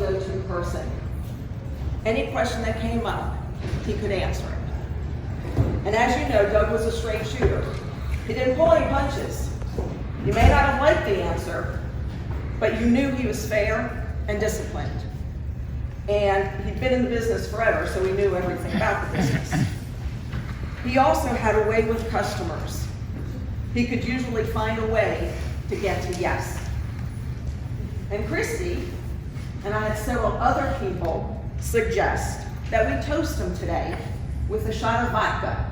go-to person. Any question that came up, he could answer it. And as you know, Doug was a straight shooter. He didn't pull any punches. You may not have liked the answer, but you knew he was fair and disciplined. And he'd been in the business forever, so he knew everything about the business. He also had a way with customers. He could usually find a way to get to yes. And Christy, and I had several other people suggest that we toast him today with a shot of vodka.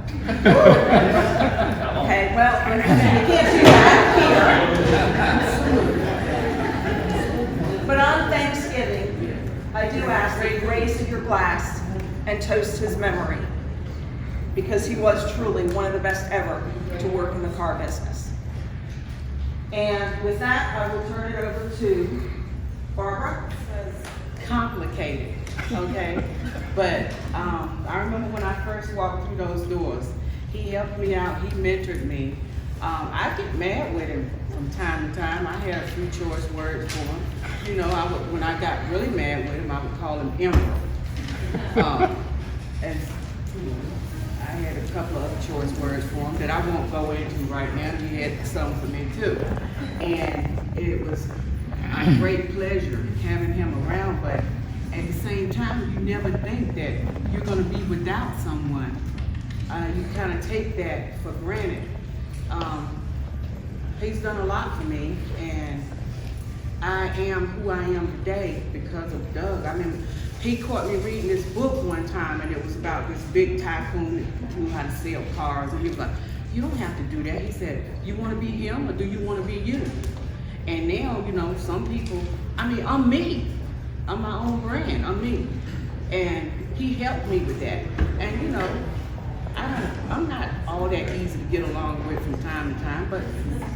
Okay, well, you can't do that here. But on Thanksgiving, I do ask that you raise your glass and toast his memory, because he was truly one of the best ever to work in the car business. And with that, I will turn it over to Barbara. Complicated, okay? But I remember when I first walked through those doors, he helped me out, he mentored me. I get mad with him from time to time. I had a few choice words for him. You know, when I got really mad with him, I would call him Emerald. And you know, I had a couple of other choice words for him that I won't go into right now. He had some for me too. And it was a great pleasure having him around, but at the same time, you never think that you're going to be without someone. You kind of take that for granted. He's done a lot for me, and I am who I am today because of Doug. I mean, he caught me reading this book one time, and it was about this big tycoon that knew how to sell cars, and he was like, you don't have to do that. He said, you want to be him, or do you want to be you? And now, you know, some people, I mean, I'm me. I'm my own brand, I'm me. And he helped me with that. And you know, I'm not all that easy to get along with from time to time, but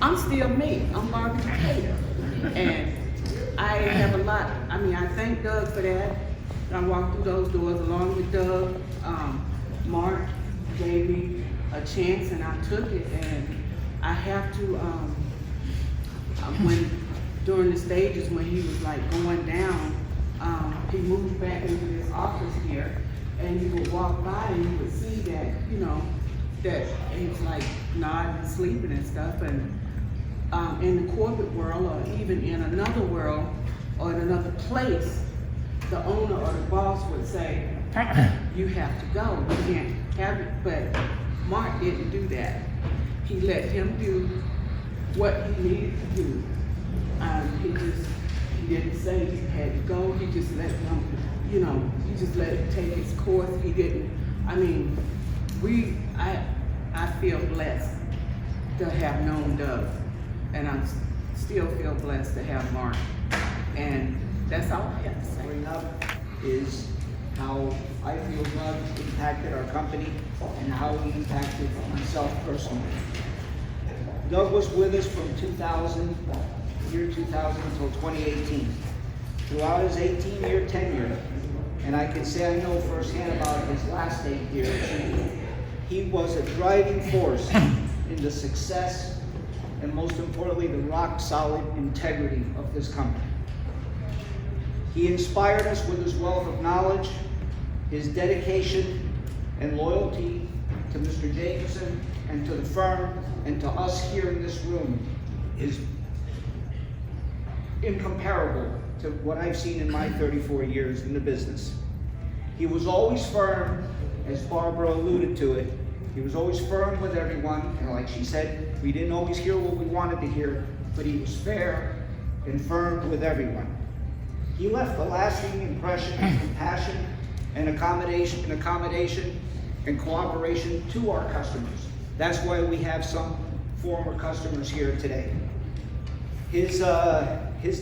I'm still me. I'm Barbara Decatur. And I have a lot, I mean, I thank Doug for that. I walked through those doors along with Doug. Mark gave me a chance and I took it, and I have to, during the stages when he was like going down, he moved back into this office here, and you would walk by and you would see that, you know, that he was like nodding and sleeping and stuff. And in the corporate world, or even in another world, or in another place, the owner or the boss would say, you have to go, you can't have it. But Mark didn't do that. He let him do what he needed to do. He didn't say he had to go, he just let him, you know, he just let it take its course. He didn't, I mean, I feel blessed to have known Doug, and I still feel blessed to have Mark, and that's all I have to say. Bring up is how I feel Doug impacted our company and how he impacted myself personally. Doug was with us from 2000 until 2018. Throughout his 18-year tenure, and I can say I know firsthand about his last 8 years, he was a driving force in the success and most importantly, the rock-solid integrity of this company. He inspired us with his wealth of knowledge, his dedication and loyalty to Mr. Jacobson and to the firm and to us here in this room is incomparable to what I've seen in my 34 years in the business. He was always firm, as Barbara alluded to it. He was always firm with everyone, and like she said, we didn't always hear what we wanted to hear, but he was fair and firm with everyone. He left a lasting impression of compassion and accommodation and cooperation to our customers. That's why we have some former customers here today. His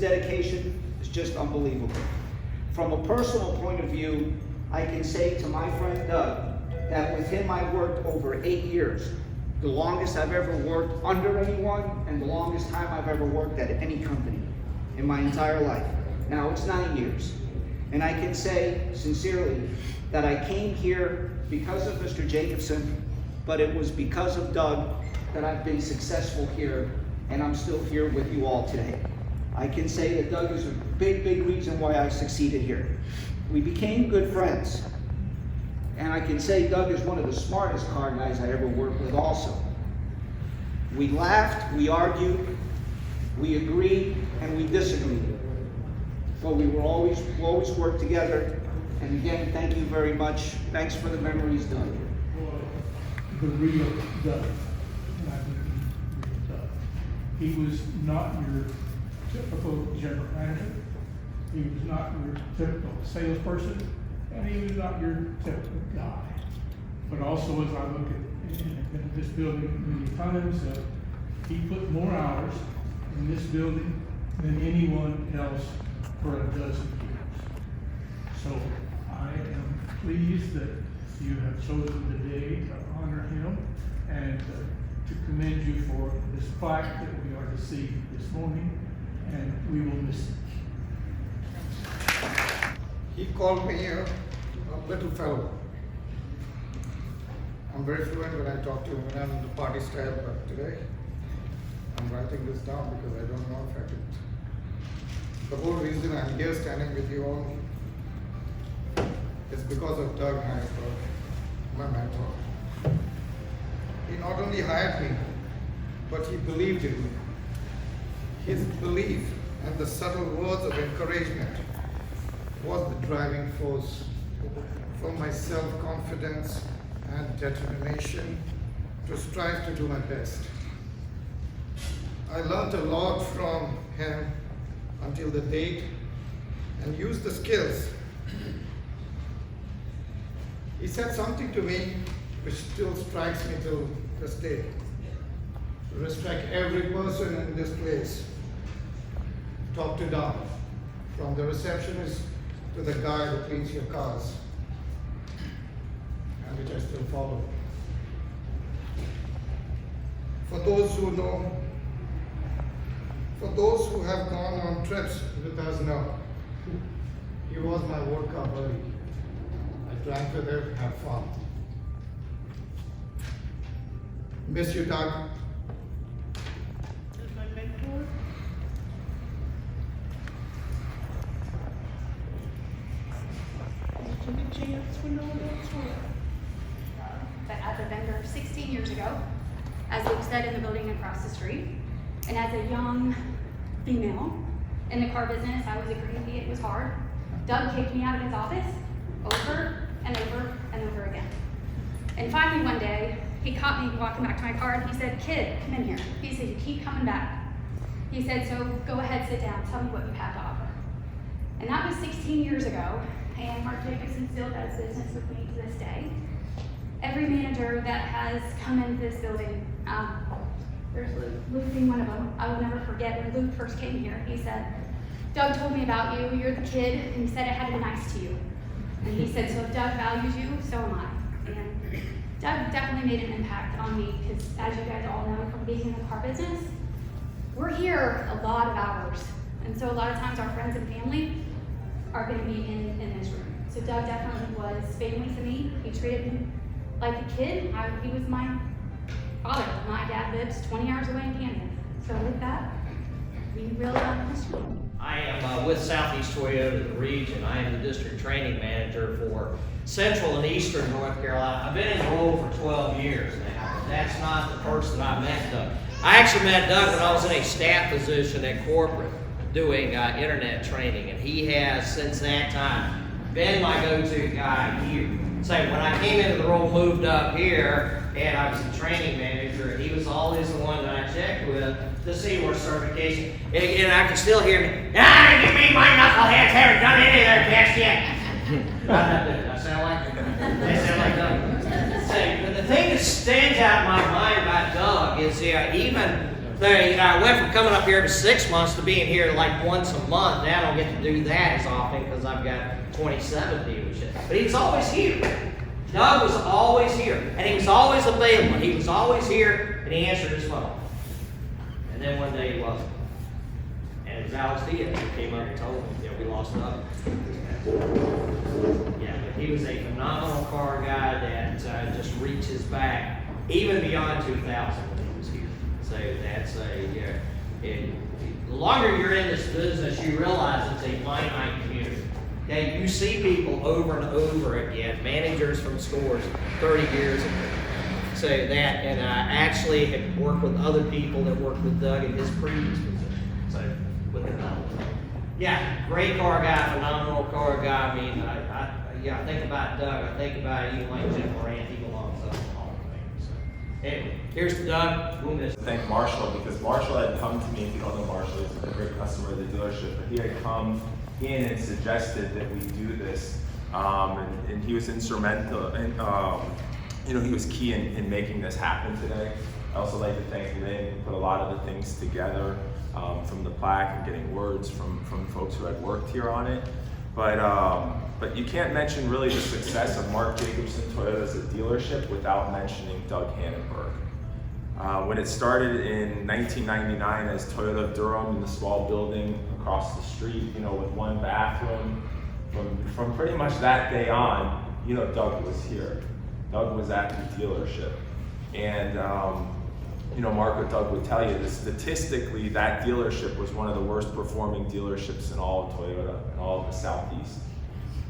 dedication is just unbelievable. From a personal point of view, I can say to my friend Doug that with him I worked over 8 years, the longest I've ever worked under anyone and the longest time I've ever worked at any company in my entire life. Now it's 9 years. And I can say sincerely that I came here because of Mr. Jacobson, but it was because of Doug that I've been successful here, and I'm still here with you all today. I can say that Doug is a big, big reason why I succeeded here. We became good friends. And I can say Doug is one of the smartest car guys I ever worked with also. We laughed, we argued, we agreed, and we disagreed. But we always worked together. And again, thank you very much. Thanks for the memories, Doug. The real Doug. And I think he's real Doug. He was not your typical general manager. He was not your typical salesperson. And he was not your typical guy. But also, as I look at this building many times, he put more hours in this building than anyone else for a dozen years. So I am pleased that you have chosen today to honor him and to commend you for this plaque that we are to see this morning, and we will miss it. He called me a little fellow. I'm very fluent when I talk to him when I'm in the party style, but today I'm writing this down because I don't know if I could. The whole reason I'm here standing with you all is because of Doug Heinsberg, my mentor. He not only hired me, but he believed in me. His belief and the subtle words of encouragement was the driving force for my self-confidence and determination to strive to do my best. I learned a lot from him until the date and used the skills. He said something to me which still strikes me till this day. To respect every person in this place, top to down, from the receptionist to the guy who cleans your cars, and which I still follow. For those who know, for those who have gone on trips with us know, he was my World Cup buddy. I drank with him, had fun. Miss you, Doug. My mentor. Did you get a chance for no one else? But as a vendor 16 years ago, as Luke said, in the building across the street, and as a young female in the car business, I was agreeing it was hard. Doug kicked me out of his office over and over and over again. And finally one day, he caught me walking back to my car and he said, "Kid, come in here." He said, "You keep coming back." He said, "So go ahead, sit down, tell me what you have to offer." And that was 16 years ago, and Mark Jacobson still does business with me to this day. Every manager that has come into this building, there's Luke being one of them. I will never forget when Luke first came here. He said, "Doug told me about you. You're the kid," and he said, "I had to be nice to you." And he said, "So if Doug values you, so am I." And Doug definitely made an impact on me because, as you guys all know from being in the car business, we're here a lot of hours. And so a lot of times our friends and family are going to be in this room. So Doug definitely was family to me. He treated me like a kid. He was my father. My dad lives 20 hours away in Camden. So with that, we will history. I am with Southeast Toyota, the region. I am the district training manager for Central and Eastern North Carolina. I've been in the role for 12 years now. That's not the first that I met Doug. I actually met Doug when I was in a staff position at corporate doing internet training, and he has since that time been my go-to guy here. So when I came into the role, moved up here, and I was the training manager, and he was always the one that I checked with to see where certification. And I can still hear me. You mean my knuckleheads haven't done any of their tests yet? I sound like they sound like Doug. But the thing that stands out in my mind about Doug is even there, I went from coming up here every 6 months to being here like once a month. Now I don't get to do that as often because I've got 27 dealerships. But he was always here. Doug was always here, and he was always available. He was always here, and he answered his phone. And then one day he wasn't. And it was Alex Diaz who came up and told me, we lost Doug. Yeah, but he was a phenomenal car guy that just reaches back even beyond 2000 when he was here. So that's a The longer you're in this business, you realize it's a finite community. Okay, you see people over and over again, managers from stores 30 years ago. So that, and I actually have worked with other people that worked with Doug in his previous position. So, with him. Yeah, great car guy, phenomenal car guy. I mean, I think about Doug, I think about even like Jim Morant, he belongs up in the Hall of Fame. So, anyway, here's to Doug. We'll miss him. Thank Marshall, because Marshall had come to me, if you don't know Marshall, he's a great customer of the dealership, but he had come in and suggested that we do this, and he was instrumental, and he was key in making this happen today. I also like to thank Lynn, who put a lot of the things together, from the plaque and getting words from folks who had worked here on it. But you can't mention really the success of Mark Jacobson Toyota as a dealership without mentioning Doug Hannenberg. When it started in 1999 as Toyota Durham in the small building across the street, with one bathroom, from pretty much that day on, Doug was here. Doug was at the dealership. And, Mark or Doug would tell you that statistically, that dealership was one of the worst performing dealerships in all of Toyota, in all of the Southeast.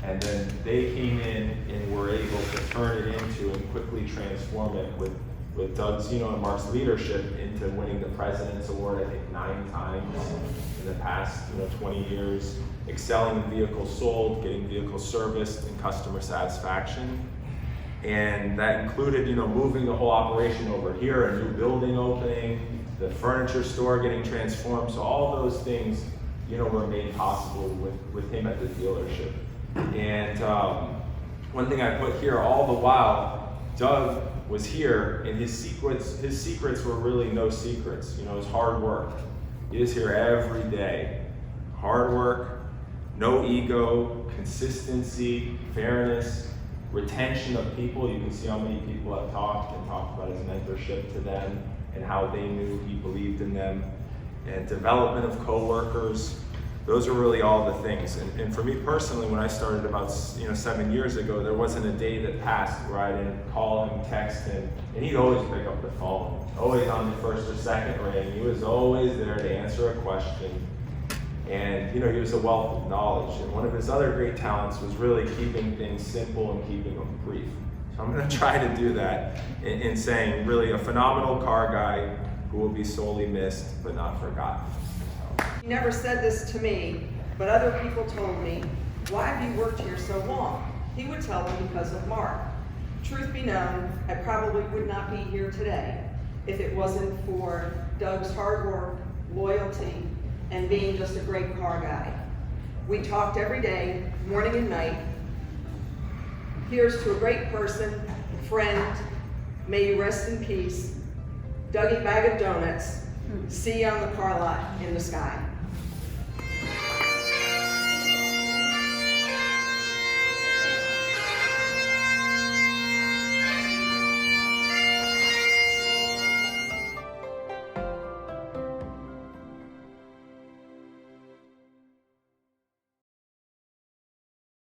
And then they came in and were able to turn it into and quickly transform it with Doug's, and Mark's leadership into winning the President's Award, I think 9 times in the past, 20 years, excelling in vehicles sold, getting vehicles serviced, and customer satisfaction. And that included, moving the whole operation over here, a new building opening, the furniture store getting transformed. So all of those things, were made possible with him at the dealership. And one thing I put here, all the while, Doug was here, and his secrets were really no secrets. It was hard work. He was here every day. Hard work, no ego, consistency, fairness, retention of people. You can see how many people have talked about his mentorship to them and how they knew he believed in them, and development of coworkers. Those are really all the things. And for me personally, when I started about 7 years ago, there wasn't a day that passed where I didn't call him, text him, and he'd always pick up the phone, always on the first or second ring. He was always there to answer a question. And he was a wealth of knowledge. And one of his other great talents was really keeping things simple and keeping them brief. So I'm going to try to do that in saying really a phenomenal car guy who will be sorely missed but not forgotten. He never said this to me, but other people told me, why have you worked here so long? He would tell them because of Mark. Truth be known, I probably would not be here today if it wasn't for Doug's hard work, loyalty, and being just a great car guy. We talked every day, morning and night. Here's to a great person, friend, may you rest in peace, Dougie Bag of Donuts, see you on the car lot in the sky.